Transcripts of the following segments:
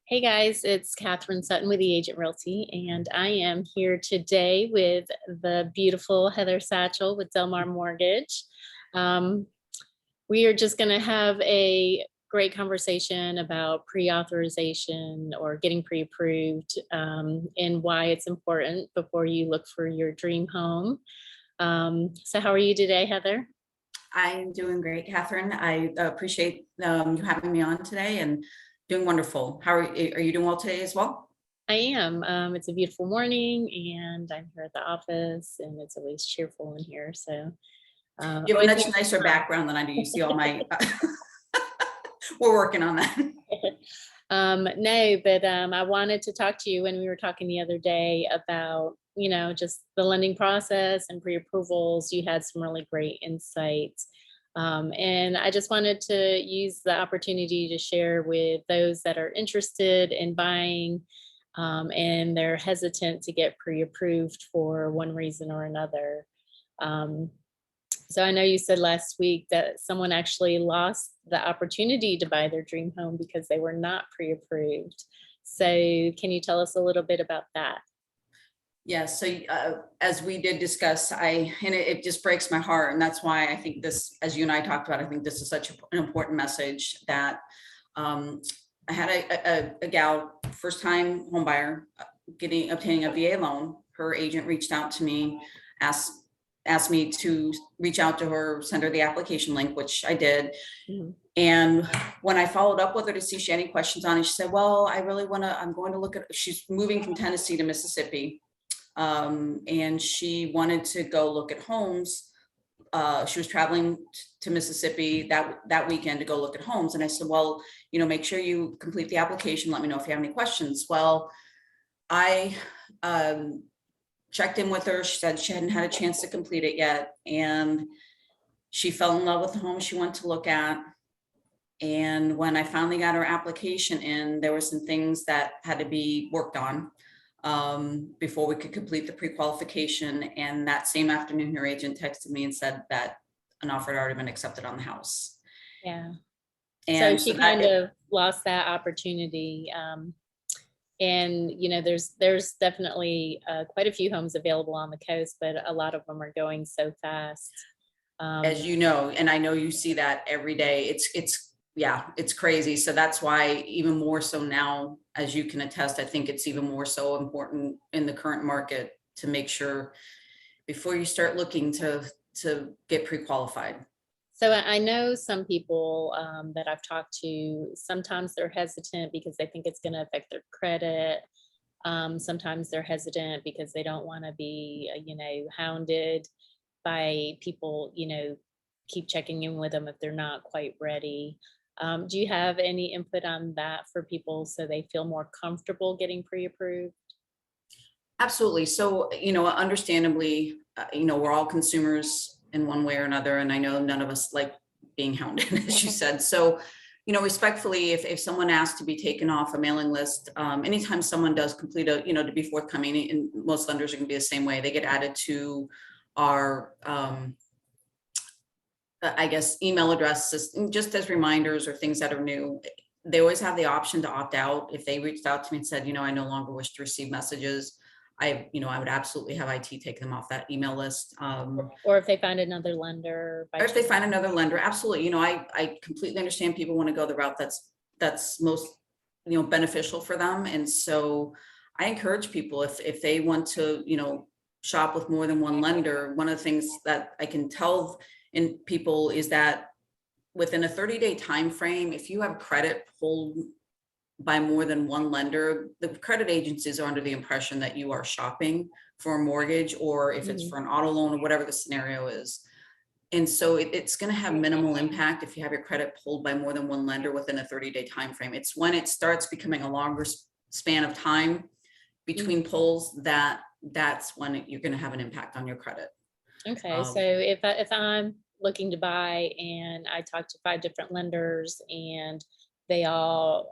Hey guys, it's Catherine Sutton with the Agent Realty, and I am here today with the beautiful Heather Satchell with Delmar Mortgage. Um, we are just going to have a great conversation about pre-authorization or getting pre-approved, and why it's important before you look for your dream home. So how are you today, Heather? I'm doing great, Catherine. I appreciate you having me on today and doing wonderful. Are you doing well today as well? I am. It's a beautiful morning, and I'm here at the office, and it's always cheerful in here. So You have a always much nicer background than I do. You see all my, we're working on that. no, but I wanted to talk to you when we were talking the other day about, just the lending process and pre-approvals. You had some really great insights. And I just wanted to use the opportunity to share with those that are interested in buying, and they're hesitant to get pre-approved for one reason or another. Um, so I know you said last week that someone actually lost the opportunity to buy their dream home because they were not pre-approved. So can you tell us a little bit about that? Yes. So as we did discuss, it just breaks my heart. And that's why I think this, as you and I talked about, I think this is such an important message that I had a gal, first time home buyer, obtaining a VA loan. Her agent reached out to me, asked me to reach out to her, send her the application link, which I did. Mhm. And when I followed up with her to see if she had any questions on it, she said, well, I'm going to look at, she's moving from Tennessee to Mississippi. And she wanted to go look at homes. She was traveling to Mississippi that weekend to go look at homes. And I said, well, make sure you complete the application. Let me know if you have any questions. Well, I checked in with her. She said she hadn't had a chance to complete it yet. And she fell in love with the home she went to look at. And when I finally got her application in, there were some things that had to be worked on before we could complete the pre-qualification. And that same afternoon, her agent texted me and said that an offer had already been accepted on the house. Yeah. So And she so that kind of lost that opportunity. And there's definitely quite a few homes available on the coast, but a lot of them are going so fast. as you know, and I know you see that every day, it's crazy. So that's why even more so now, as you can attest, I think it's even more so important in the current market to make sure before you start looking to get pre-qualified. So I know some people that I've talked to, sometimes they're hesitant because they think it's going to affect their credit. Sometimes they're hesitant because they don't want to be, hounded by people, keep checking in with them if they're not quite ready. Do you have any input on that for people so they feel more comfortable getting pre-approved? Absolutely. So, understandably, we're all consumers in one way or another. And I know none of us like being hounded, as you said. So, respectfully, if someone asks to be taken off a mailing list, anytime someone does complete to be forthcoming, and most lenders are going to be the same way, they get added to our, I guess, email addresses, just as reminders or things that are new. They always have the option to opt out. If they reached out to me and said, I no longer wish to receive messages, I would absolutely have IT take them off that email list. Or if they find another lender by Or if they chance. find another lender, absolutely. I completely understand people want to go the route that's most, beneficial for them. And so I encourage people if they want to, shop with more than one lender, one of the things that I can tell in people is that within a 30-day time frame, if you have credit pulled by more than one lender, the credit agencies are under the impression that you are shopping for a mortgage, or if it's for an auto loan or whatever the scenario is. And so it's going to have minimal impact if you have your credit pulled by more than one lender within a 30-day time frame. It's when it starts becoming a longer span of time between pulls that's when you're going to have an impact on your credit. Okay, so if I'm looking to buy and I talk to 5 different lenders and they all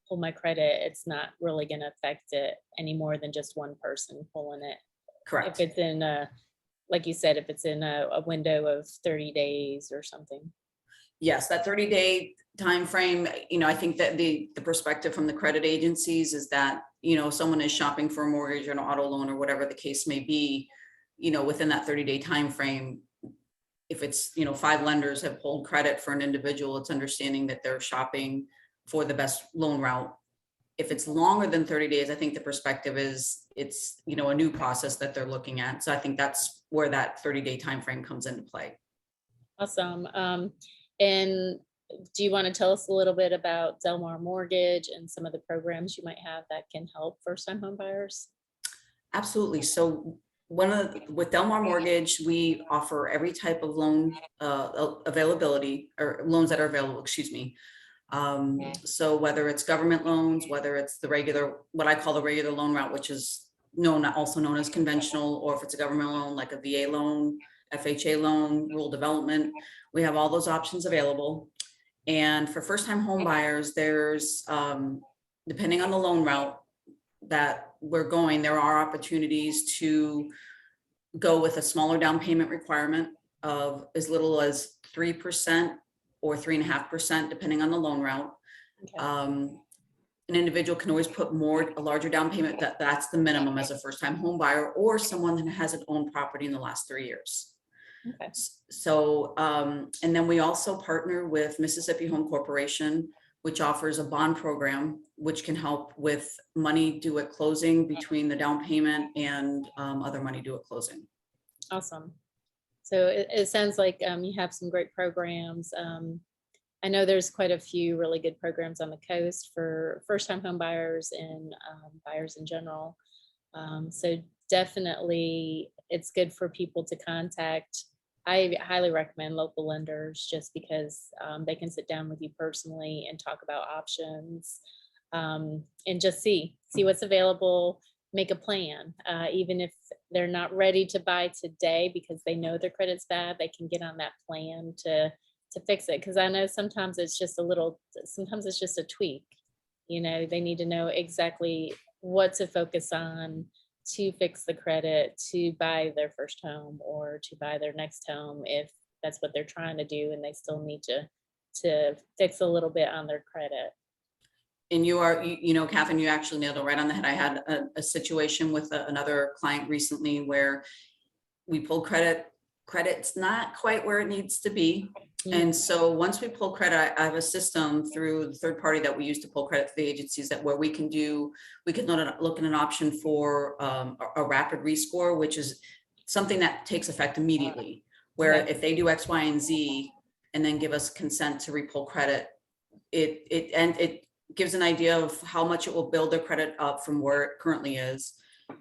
pull my credit, it's not really going to affect it any more than just one person pulling it. Correct. If it's in a, like you said, if it's in a window of 30 days or something. Yes, that 30-day time frame, I think that the perspective from the credit agencies is that, someone is shopping for a mortgage or an auto loan or whatever the case may be, within that 30-day time frame, if it's, 5 lenders have pulled credit for an individual, it's understanding that they're shopping for the best loan route. If it's longer than 30 days, I think the perspective is it's, a new process that they're looking at. So I think that's where that 30-day time frame comes into play. Awesome. And do you want to tell us a little bit about Delmar Mortgage and some of the programs you might have that can help first-time home buyers? Absolutely. So with Delmar Mortgage, we offer every type of loan availability, or loans that are available, excuse me. So whether it's government loans, whether it's the regular, what I call the regular loan route, which is also known as conventional, or if it's a government loan, like a VA loan, FHA loan, rural development, we have all those options available. And for first-time home buyers, there's, depending on the loan route that we're going, there are opportunities to go with a smaller down payment requirement of as little as 3% or 3.5%, depending on the loan route. Okay. An individual can always put a larger down payment. That's the minimum as a first-time home buyer, or someone that hasn't owned property in the last 3 years. Okay. So, and then we also partner with Mississippi Home Corporation, which offers a bond program, which can help with money due at closing between the down payment and other money due at closing. Awesome. So it sounds like you have some great programs. I know there's quite a few really good programs on the coast for first-time home buyers and buyers in general. So definitely it's good for people to contact. I highly recommend local lenders just because they can sit down with you personally and talk about options, and just see what's available, make a plan. Even if they're not ready to buy today because they know their credit's bad, they can get on that plan to fix it. Because I know sometimes it's just a tweak. They need to know exactly what to focus on to fix the credit, to buy their first home or to buy their next home, if that's what they're trying to do, and they still need to fix a little bit on their credit. And Catherine, you actually nailed it right on the head. I had a situation with another client recently where we pulled credit. Credit's not quite where it needs to be. And so once we pull credit, I have a system through the third party that we use to pull credit for the agencies where we can look at an option for a rapid rescore, which is something that takes effect immediately, where if they do X, Y, and Z, and then give us consent to repull credit, it gives an idea of how much it will build their credit up from where it currently is.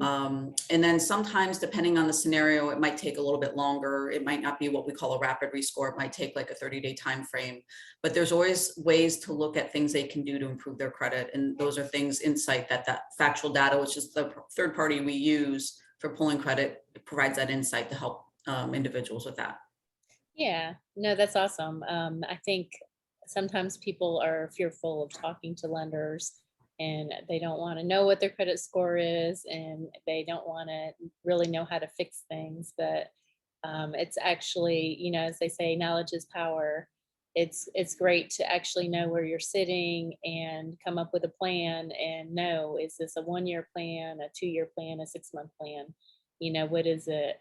And then sometimes, depending on the scenario, it might take a little bit longer. It might not be what we call a rapid rescore. It might take like a 30-day time frame, but there's always ways to look at things they can do to improve their credit. And those are things, insight, that factual data, which is the third party we use for pulling credit, provides that insight to help individuals with that. Yeah, no, that's awesome. I think sometimes people are fearful of talking to lenders, and they don't want to know what their credit score is, and they don't want to really know how to fix things. But it's actually, as they say, knowledge is power. It's great to actually know where you're sitting and come up with a plan and know, is this a 1-year plan, a 2-year plan, a 6-month plan? What is it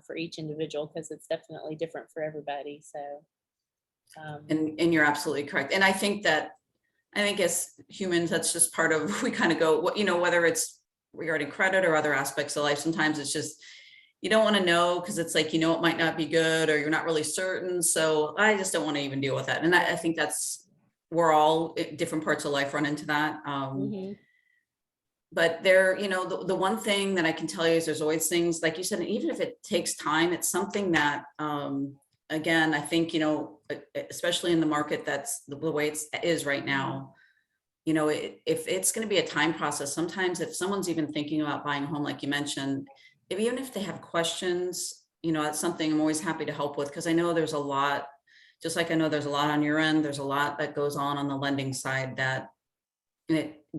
for each individual? Because it's definitely different for everybody. So. And you're absolutely correct. And I think as humans, that's just part of, we kind of go, whether it's regarding credit or other aspects of life, sometimes it's just, you don't want to know, because it's like, it might not be good, or you're not really certain. So I just don't want to even deal with that. And I think we're all at different parts of life run into that. But the one thing that I can tell you is there's always things, like you said, even if it takes time, it's something that, again, I think, especially in the market, that's the way it is right now, if it's going to be a time process, sometimes if someone's even thinking about buying a home, like you mentioned, even if they have questions, that's something I'm always happy to help with, because I know there's a lot, just like I know there's a lot on your end, there's a lot that goes on the lending side that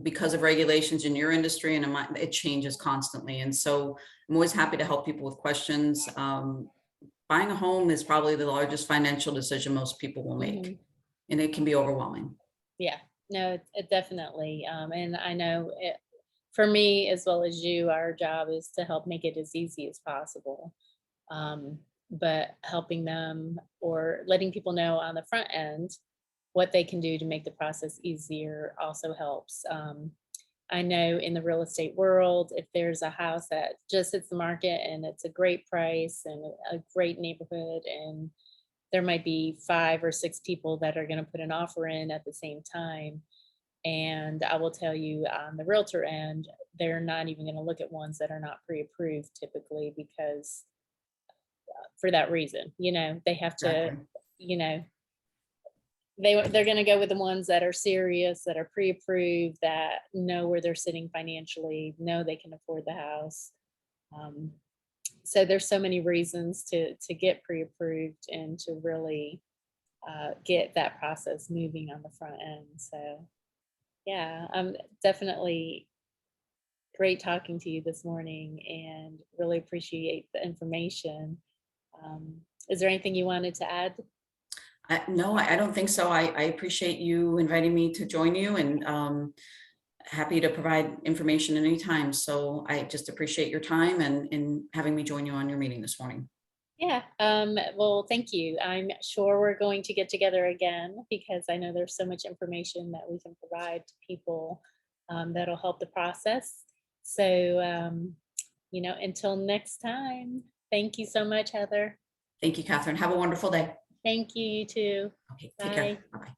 because of regulations in your industry and it changes constantly. And so I'm always happy to help people with questions. Buying a home is probably the largest financial decision most people will make. and it can be overwhelming. Yeah, no, it definitely, and I know it, for me as well as you, our job is to help make it as easy as possible. Um, but helping them or letting people know on the front end what they can do to make the process easier also helps. I know in the real estate world, if there's a house that just hits the market and it's a great price and a great neighborhood, and there might be 5 or 6 people that are going to put an offer in at the same time. And I will tell you on the realtor end, they're not even going to look at ones that are not pre-approved typically because for that reason, they have to, Exactly. you know, they're going to go with the ones that are serious, that are pre-approved, that know where they're sitting financially, know they can afford the house. Um, so there's so many reasons to get pre-approved and to really get that process moving on the front end. So yeah, definitely great talking to you this morning and really appreciate the information. Um, is there anything you wanted to add? No, I don't think so. I appreciate you inviting me to join you, and happy to provide information at any time. So I just appreciate your time and having me join you on your meeting this morning. Yeah, well, thank you. I'm sure we're going to get together again because I know there's so much information that we can provide to people that'll help the process. So, until next time, thank you so much, Heather. Thank you, Catherine. Have a wonderful day. Thank you, you too. Okay, take care. Bye. Bye-bye.